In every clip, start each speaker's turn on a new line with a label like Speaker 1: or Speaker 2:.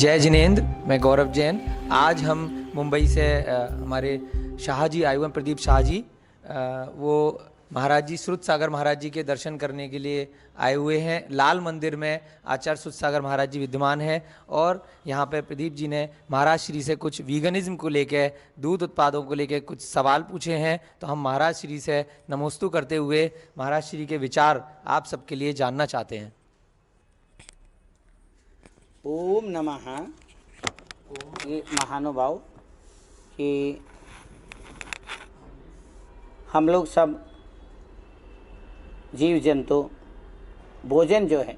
Speaker 1: जय जिनेंद्र। मैं गौरव जैन। आज हम मुंबई से हमारे शाह जी आए हुए हैं, प्रदीप शाह जी। वो महाराज जी श्रुत सागर महाराज जी के दर्शन करने के लिए आए हुए हैं। लाल मंदिर में आचार्य श्रुत सागर महाराज जी विद्यमान हैं और यहाँ पे प्रदीप जी ने महाराज श्री से कुछ वीगनिज्म को लेकर, दूध उत्पादों को लेकर कुछ सवाल पूछे हैं। तो हम महाराज श्री से नमोस्तु करते हुए महाराज श्री के विचार आप सबके लिए जानना चाहते हैं।
Speaker 2: ओम नमः। ये महानुभाव कि हम लोग सब जीव जंतु भोजन जो है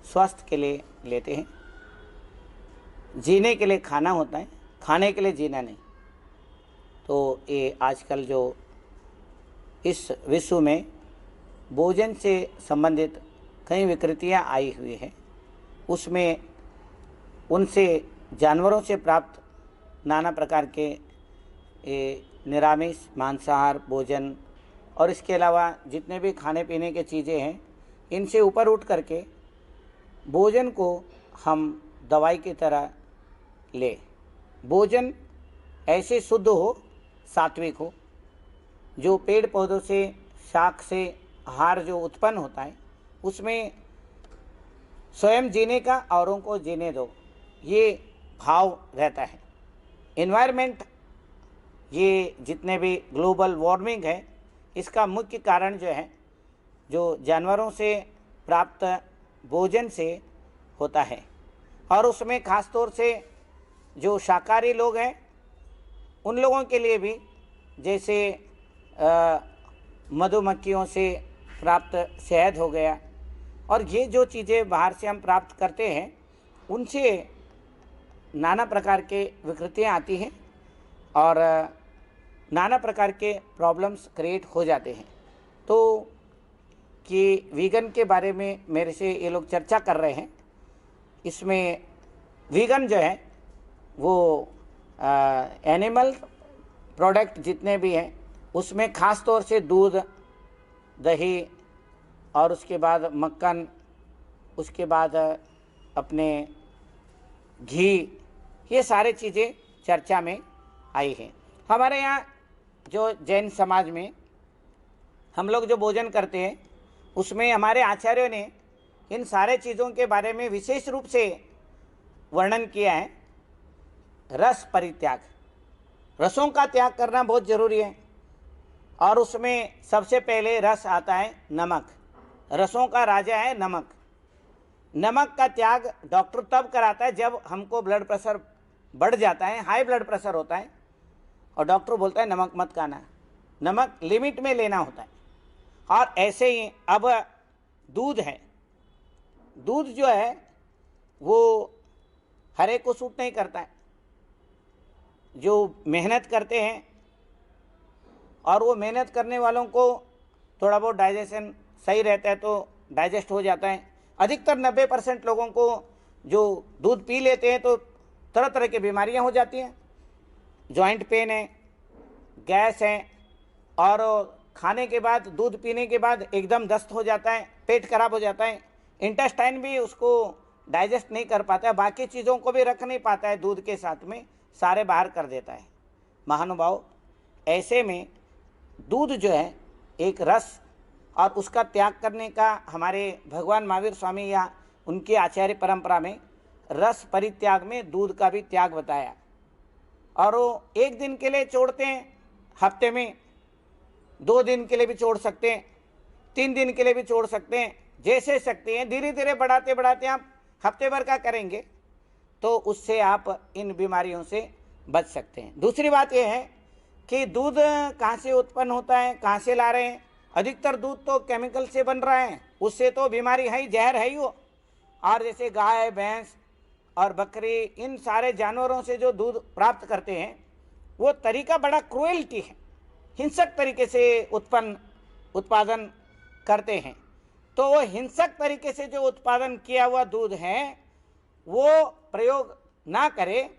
Speaker 2: स्वास्थ्य के लिए लेते हैं। जीने के लिए खाना होता है, खाने के लिए जीना नहीं। तो ये आजकल जो इस विश्व में भोजन से संबंधित कई विकृतियां आई हुई हैं, उसमें उनसे जानवरों से प्राप्त नाना प्रकार के निरामिष मांसाहार भोजन और इसके अलावा जितने भी खाने पीने के चीज़ें हैं, इनसे ऊपर उठ करके भोजन को हम दवाई की तरह ले। भोजन ऐसे शुद्ध हो, सात्विक हो, जो पेड़ पौधों से शाक से आहार जो उत्पन्न होता है उसमें स्वयं जीने का, औरों को जीने दो, ये भाव रहता है। एनवायरनमेंट, ये जितने भी ग्लोबल वार्मिंग है, इसका मुख्य कारण जो है जो जानवरों से प्राप्त भोजन से होता है। और उसमें ख़ास तौर से जो शाकाहारी लोग हैं उन लोगों के लिए भी, जैसे मधुमक्खियों से प्राप्त शहद हो गया, और ये जो चीज़ें बाहर से हम प्राप्त करते हैं उनसे नाना प्रकार के विकृतियाँ आती हैं और नाना प्रकार के प्रॉब्लम्स क्रिएट हो जाते हैं। तो कि वीगन के बारे में मेरे से ये लोग चर्चा कर रहे हैं। इसमें वीगन जो है वो एनिमल प्रोडक्ट जितने भी हैं उसमें ख़ास तौर से दूध, दही और उसके बाद मक्खन, उसके बाद अपने घी, ये सारे चीज़ें चर्चा में आई हैं। हमारे यहाँ जो जैन समाज में हम लोग जो भोजन करते हैं उसमें हमारे आचार्यों ने इन सारे चीज़ों के बारे में विशेष रूप से वर्णन किया है। रस परित्याग, रसों का त्याग करना बहुत ज़रूरी है। और उसमें सबसे पहले रस आता है नमक। रसों का राजा है नमक। नमक का त्याग डॉक्टर तब कराता है जब हमको ब्लड प्रेशर बढ़ जाता है, हाई ब्लड प्रेशर होता है, और डॉक्टर बोलता है नमक मत खाना, नमक लिमिट में लेना होता है। और ऐसे ही अब दूध है, दूध जो है वो हर एक को सूट नहीं करता है। जो मेहनत करते हैं, और वो मेहनत करने वालों को थोड़ा बहुत डाइजेशन सही रहता है तो डाइजेस्ट हो जाता है। अधिकतर 90% लोगों को जो दूध पी लेते हैं तो तरह तरह की बीमारियां हो जाती हैं। जॉइंट पेन है, गैस है, और खाने के बाद, दूध पीने के बाद एकदम दस्त हो जाता है, पेट खराब हो जाता है, इंटेस्टाइन भी उसको डाइजेस्ट नहीं कर पाता है, बाकी चीज़ों को भी रख नहीं पाता है, दूध के साथ में सारे बाहर कर देता है। महानुभाव, ऐसे में दूध जो है एक रस, और उसका त्याग करने का हमारे भगवान महावीर स्वामी या उनकी आचार्य परंपरा में रस परित्याग में दूध का भी त्याग बताया। और वो एक दिन के लिए छोड़ते हैं, हफ्ते में 2 दिन के लिए भी छोड़ सकते हैं, 3 दिन के लिए भी छोड़ सकते हैं, जैसे सकते हैं। धीरे धीरे बढ़ाते बढ़ाते आप हफ्ते भर का करेंगे तो उससे आप इन बीमारियों से बच सकते हैं। दूसरी बात यह है कि दूध कहाँ से उत्पन्न होता है, कहाँ से ला रहे हैं। अधिकतर दूध तो केमिकल से बन रहा है, उससे तो बीमारी है ही, जहर है ही वो। और जैसे गाय, भैंस और बकरी, इन सारे जानवरों से जो दूध प्राप्त करते हैं वो तरीका बड़ा क्रूएल्टी है, हिंसक तरीके से उत्पादन करते हैं। तो वो हिंसक तरीके से जो उत्पादन किया हुआ दूध है वो प्रयोग ना करें,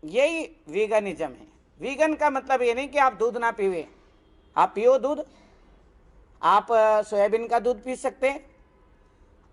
Speaker 2: यही वीगनिज्म है। वीगन का मतलब ये नहीं कि आप दूध ना पीवे, आप पियो दूध। आप सोयाबीन का दूध पी सकते हैं,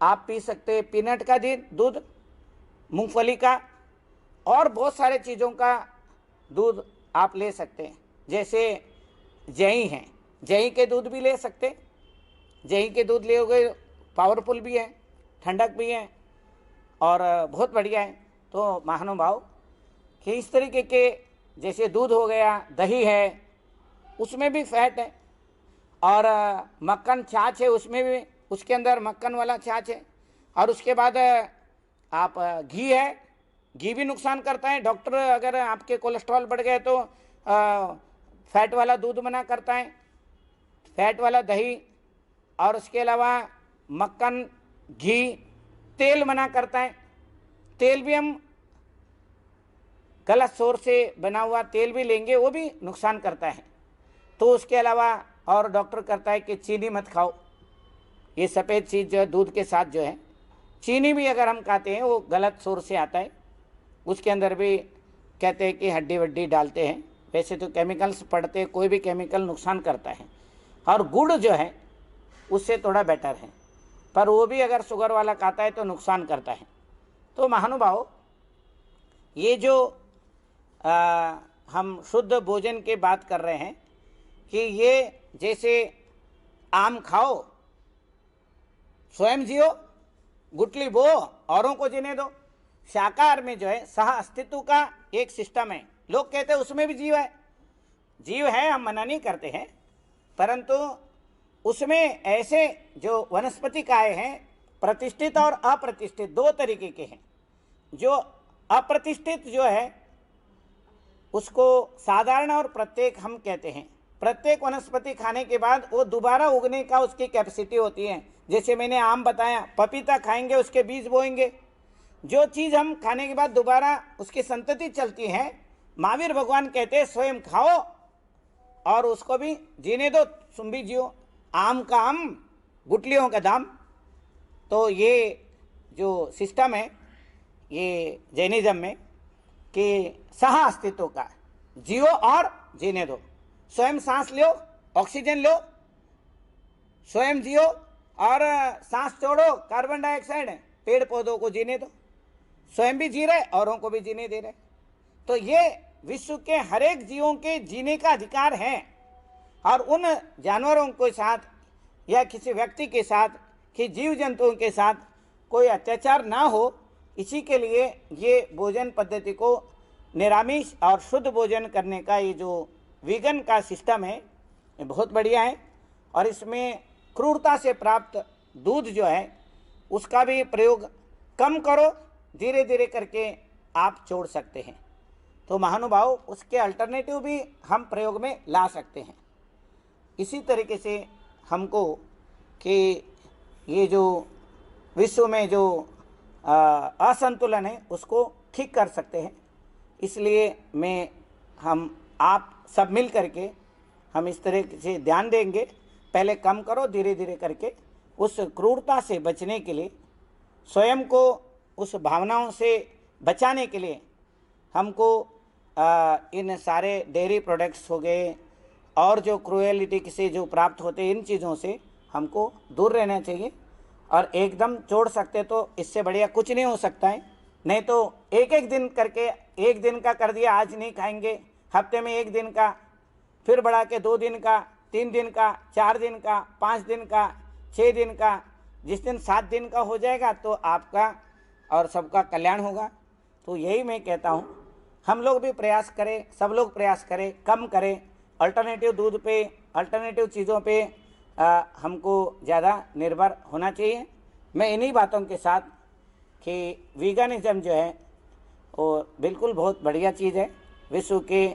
Speaker 2: आप पी सकते हैं पीनट का दूध, मूंगफली का, और बहुत सारे चीज़ों का दूध आप ले सकते हैं। जैसे जई हैं, जई के दूध भी ले सकते हैं। जई के दूध लोगे पावरफुल भी है, ठंडक भी है और बहुत बढ़िया है। तो महानुभाव कि इस तरीके के जैसे दूध हो गया, दही है, उसमें भी फैट है, और मक्खन छाछ है, उसमें भी, उसके अंदर मक्खन वाला छाछ है। और उसके बाद आप घी है, घी भी नुकसान करता है। डॉक्टर अगर आपके कोलेस्ट्रॉल बढ़ गए तो फैट वाला दूध मना करता है, फैट वाला दही, और उसके अलावा मक्खन, घी, तेल मना करता है। तेल भी हम गलत सोर्स से बना हुआ तेल भी लेंगे, वो भी नुकसान करता है। तो उसके अलावा और डॉक्टर कहता है कि चीनी मत खाओ, ये सफ़ेद चीज़ जो है दूध के साथ जो है, चीनी भी अगर हम खाते हैं वो गलत सोर्स से आता है। उसके अंदर भी कहते हैं कि हड्डी वड्डी डालते हैं। वैसे तो केमिकल्स पड़ते हैं, कोई भी केमिकल नुकसान करता है। और गुड़ जो है उससे थोड़ा बेटर है, पर वो भी अगर शुगर वाला खाता है तो नुकसान करता है। तो महानुभाव, ये जो हम शुद्ध भोजन की बात कर रहे हैं कि ये जैसे आम खाओ, स्वयं जियो, गुटली बो, औरों को जीने दो। शाकाहार में जो है सह अस्तित्व का एक सिस्टम है। लोग कहते हैं उसमें भी जीव है, जीव है, हम मना नहीं करते हैं, परंतु उसमें ऐसे जो वनस्पति काय हैं, प्रतिष्ठित और अप्रतिष्ठित दो तरीके के हैं। जो अप्रतिष्ठित जो है उसको साधारण और प्रत्येक हम कहते हैं। प्रत्येक वनस्पति खाने के बाद वो दोबारा उगने का उसकी कैपेसिटी होती है। जैसे मैंने आम बताया, पपीता खाएंगे उसके बीज बोएंगे, जो चीज़ हम खाने के बाद दोबारा उसकी संतति चलती है। महावीर भगवान कहते हैं स्वयं खाओ और उसको भी जीने दो, तुम भी जियो। आम का आम, गुटलियों का दाम। तो ये जो सिस्टम है ये जैनिज्म में कि सह अस्तित्व का, जियो और जीने दो। स्वयं सांस लो, ऑक्सीजन लो, स्वयं जियो, और सांस छोड़ो कार्बन डाइऑक्साइड, पेड़ पौधों को जीने दो। स्वयं भी जी रहे, औरों को भी जीने दे रहे। तो ये विश्व के हर एक जीवों के जीने का अधिकार है। और उन जानवरों के साथ या किसी व्यक्ति के साथ, कि जीव जंतुओं के साथ कोई अत्याचार ना हो, इसी के लिए ये भोजन पद्धति को निरामिष और शुद्ध भोजन करने का ये जो वीगन का सिस्टम है ये बहुत बढ़िया है। और इसमें क्रूरता से प्राप्त दूध जो है उसका भी प्रयोग कम करो, धीरे धीरे करके आप छोड़ सकते हैं। तो महानुभाव, उसके अल्टरनेटिव भी हम प्रयोग में ला सकते हैं। इसी तरीके से हमको कि ये जो विश्व में जो असंतुलन है उसको ठीक कर सकते हैं। इसलिए हम आप सब मिल करके हम इस तरह से ध्यान देंगे। पहले कम करो, धीरे धीरे करके उस क्रूरता से बचने के लिए, स्वयं को उस भावनाओं से बचाने के लिए हमको इन सारे डेयरी प्रोडक्ट्स हो गए और जो क्रूएलिटी से जो प्राप्त होते हैं, इन चीज़ों से हमको दूर रहना चाहिए। और एकदम छोड़ सकते तो इससे बढ़िया कुछ नहीं हो सकता है। नहीं तो एक एक दिन करके, एक दिन का कर दिया, आज नहीं खाएंगे, हफ्ते में एक दिन का, फिर बढ़ा के 2 दिन का, 3 दिन का, 4 दिन का, 5 दिन का, 6 दिन का, जिस दिन 7 दिन का हो जाएगा तो आपका और सबका कल्याण होगा। तो यही मैं कहता हूँ, हम लोग भी प्रयास करें, सब लोग प्रयास करें, कम करें, अल्टरनेटिव दूध पे, अल्टरनेटिव चीज़ों पे हमको ज़्यादा निर्भर होना चाहिए। मैं इन्हीं बातों के साथ कि वीगनिज़म जो है वो बिल्कुल बहुत बढ़िया चीज़ है। विश्व के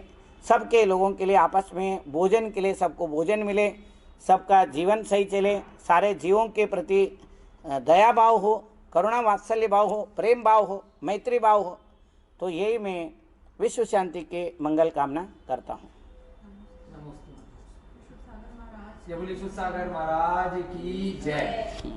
Speaker 2: सबके लोगों के लिए, आपस में भोजन के लिए, सबको भोजन मिले, सबका जीवन सही चले, सारे जीवों के प्रति दया भाव हो, करुणा वात्सल्य भाव हो, प्रेम भाव हो, मैत्री भाव हो। तो यही मैं विश्व शांति के मंगल कामना करता हूँ।
Speaker 1: ये बोले शिव सागर महाराज की जय।